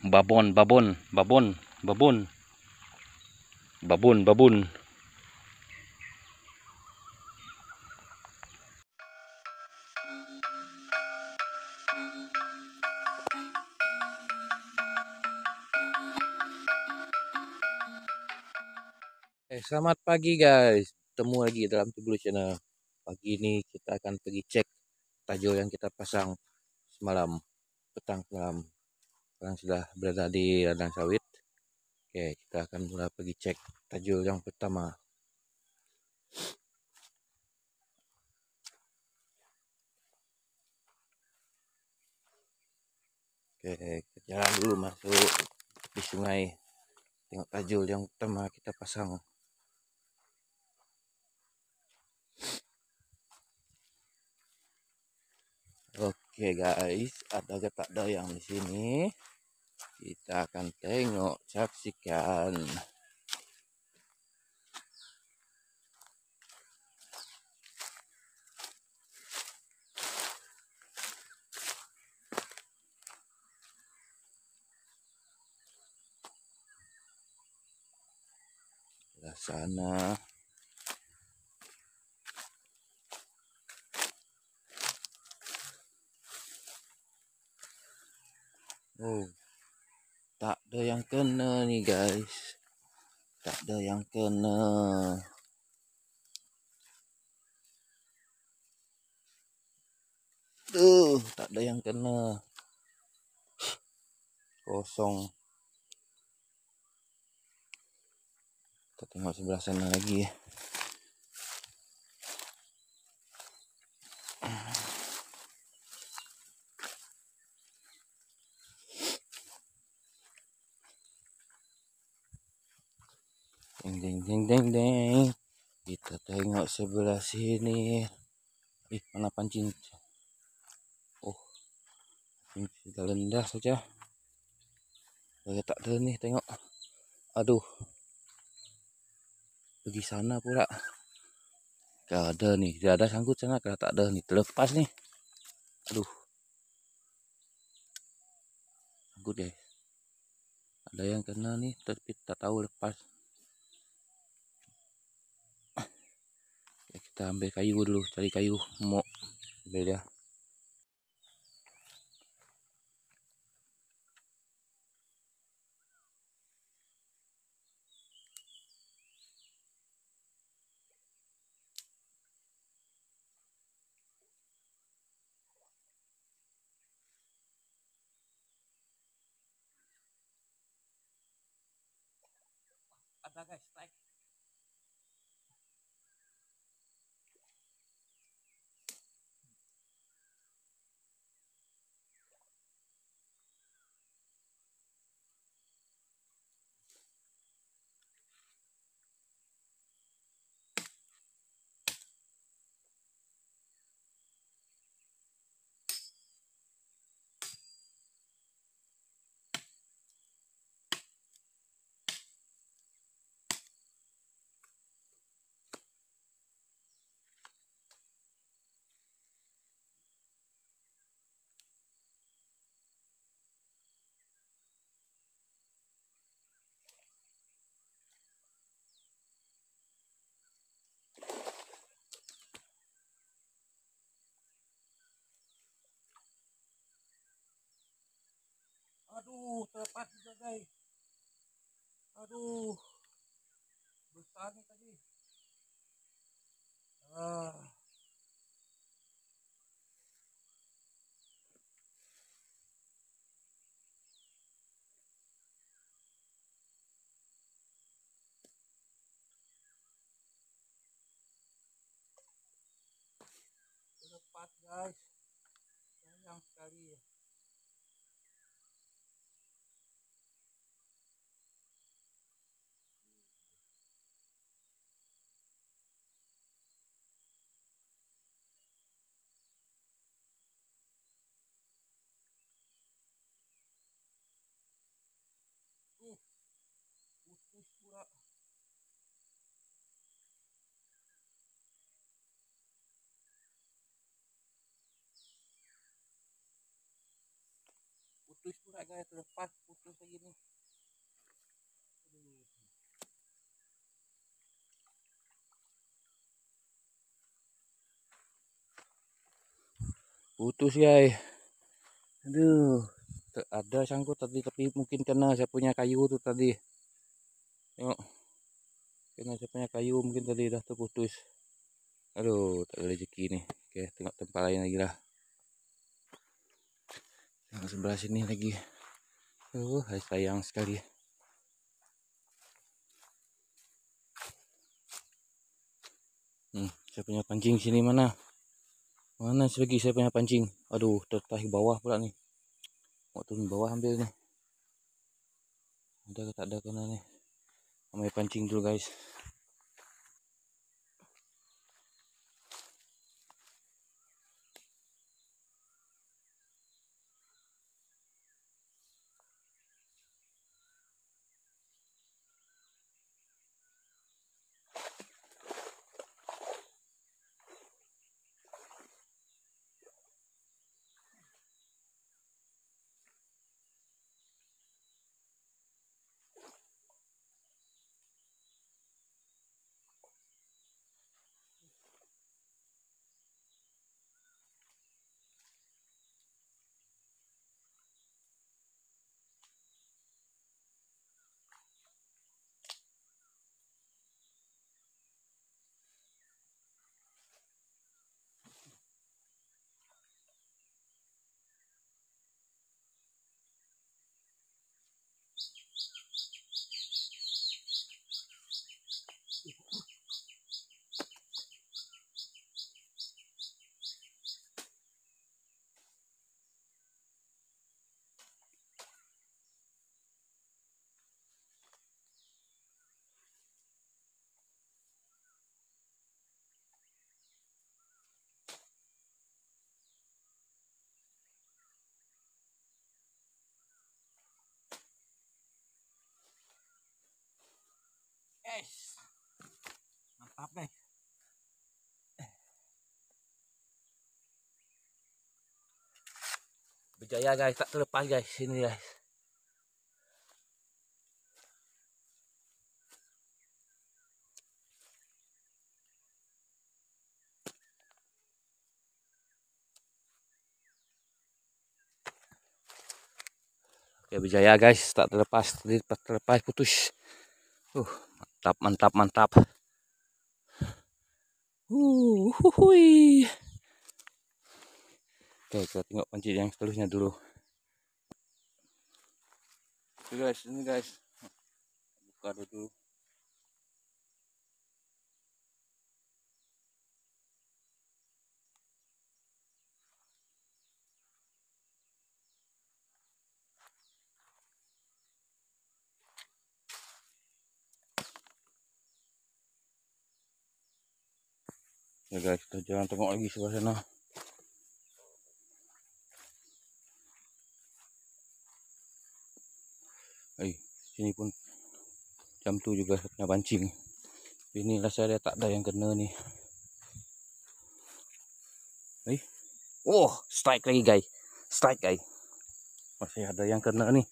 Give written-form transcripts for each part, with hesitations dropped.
babon, babon, babon, babon, babon, babon. Selamat pagi guys. Ketemu lagi dalam Tubulu Channel. Pagi ini kita akan pergi cek tajul yang kita pasang semalam, petang semalam. Sekarang sudah berada di ladang sawit. Oke, kita akan mulai pergi cek tajul yang pertama. Oke, kita jalan dulu masuk di sungai. Tengok tajul yang pertama kita pasang. Oke guys, ada ke tak ada yang di sini? Kita akan tengok, saksikan. Di sana. Oh, tak ada yang kena nih guys. Tak ada yang kena. Tuh, tak ada yang kena. Kosong. Kita tengok sebelah sana lagi. Deng deng deng deng deng. Kita tengok sebelah sini. Mana pancing? Oh, kita lendah saja. Saya tak ada nih, tengok. Aduh. Pergi sana pula. Gak ada nih. Dia ada sangkut sana. Kalau tak ada nih, terlepas nih. Aduh. Sangkut deh. Ada yang kena nih, tapi tak tahu lepas. Ya, kita ambil kayu dulu, cari kayu. Mau ambil dia. Ada guys, naik. Aduh, terlepas juga guys. Aduh, besar nih tadi. Terlepas guys. Sayang sekali. Putus pula. putus pula guys, terlepas putus lagi ni. Putus guys. Aduh, ada sangkut tadi tapi mungkin kena saya punya kayu tu tadi. Tengok. Kena saya punya kayu mungkin tadi dah terputus. Aduh, tak ada rezeki ni. Oke, tengok tempat lain lagi lah. Tengok sebelah sini lagi. Sayang sekali. Saya punya pancing sini mana? Mana lagi saya punya pancing? Aduh, tertarik bawah pula ni. Mau turun bawah ambil ni. Ada ke tak ada kena ni? Ambil pancing dulu guys. Guys. Mantap guys. Berjaya guys, tak terlepas guys. Sini guys. Oke, berjaya guys, tak terlepas. Tadi terlepas putus. Mantap, mantap, mantap. Hui. Oke, kita tengok pancing yang seterusnya dulu. Oke guys, ini guys. Buka dulu. Ya guys, kita jangan tengok lagi sebelah sana. Sini pun jam tu juga saya punya pancing. Ini rasa dia tak ada yang kena ni. Strike lagi guys. Strike guys. Masih ada yang kena ni.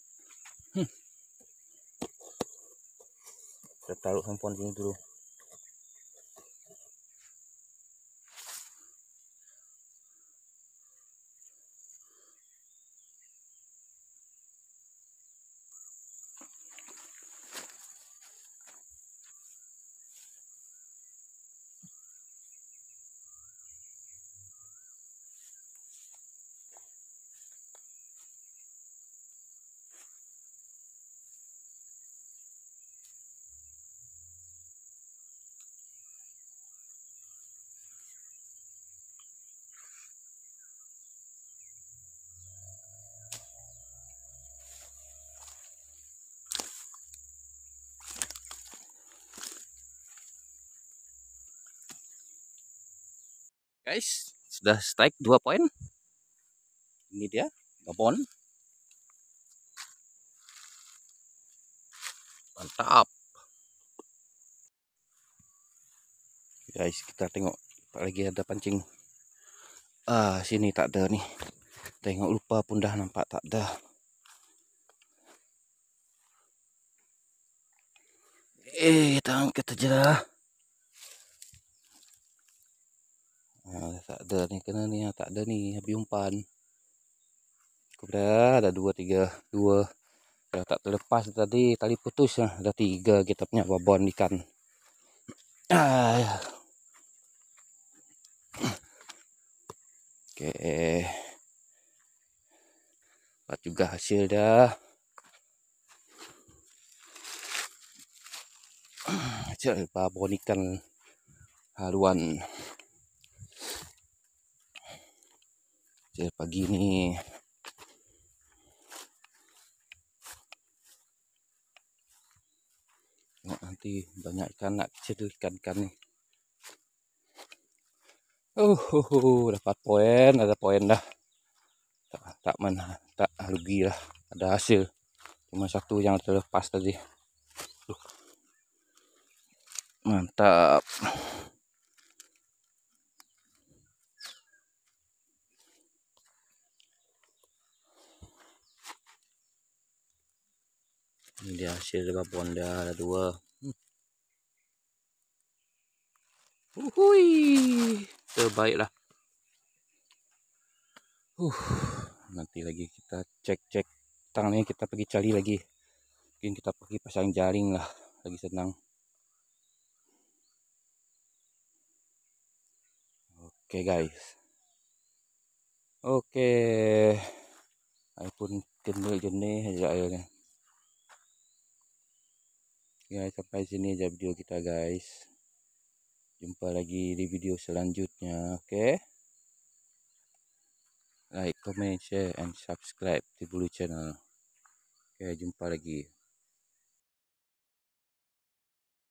Kita taruh handphone sini dulu. Guys, sudah strike 2 poin. Ini dia, babon. Mantap. Guys, kita tengok lagi ada pancing. Sini tak ada nih. Tengok lupa pun dah nampak tak ada. Kita angkat aja lah. Tak ada nih, kena nih, tak ada nih, habis umpan. Udah ada 2, 3, 2. Kalau tak terlepas tadi, tali putus lah. Ada 3 kita punya babon ikan. Oke. Dapat juga hasil dah. Hasil babon ikan haluan. Hasil pagi nih. Nanti banyak ikan nak kecil ikan-ikan nih. Dapat poin, ada poin dah. Tak rugi lah, ada hasil. Cuma satu yang terlepas tadi. Mantap. Ini dia hasil babon dah, ada 2. Terbaiklah. Nanti lagi kita cek tangannya, kita pergi cari lagi. Mungkin kita pergi pasang jaring lah, lagi senang. Oke guys. Oke. Air pun jenih aja airnya. Ya, sampai sini aja video kita guys. Jumpa lagi di video selanjutnya. Oke. Like, comment, share, and subscribe di Blue Channel. Oke, jumpa lagi.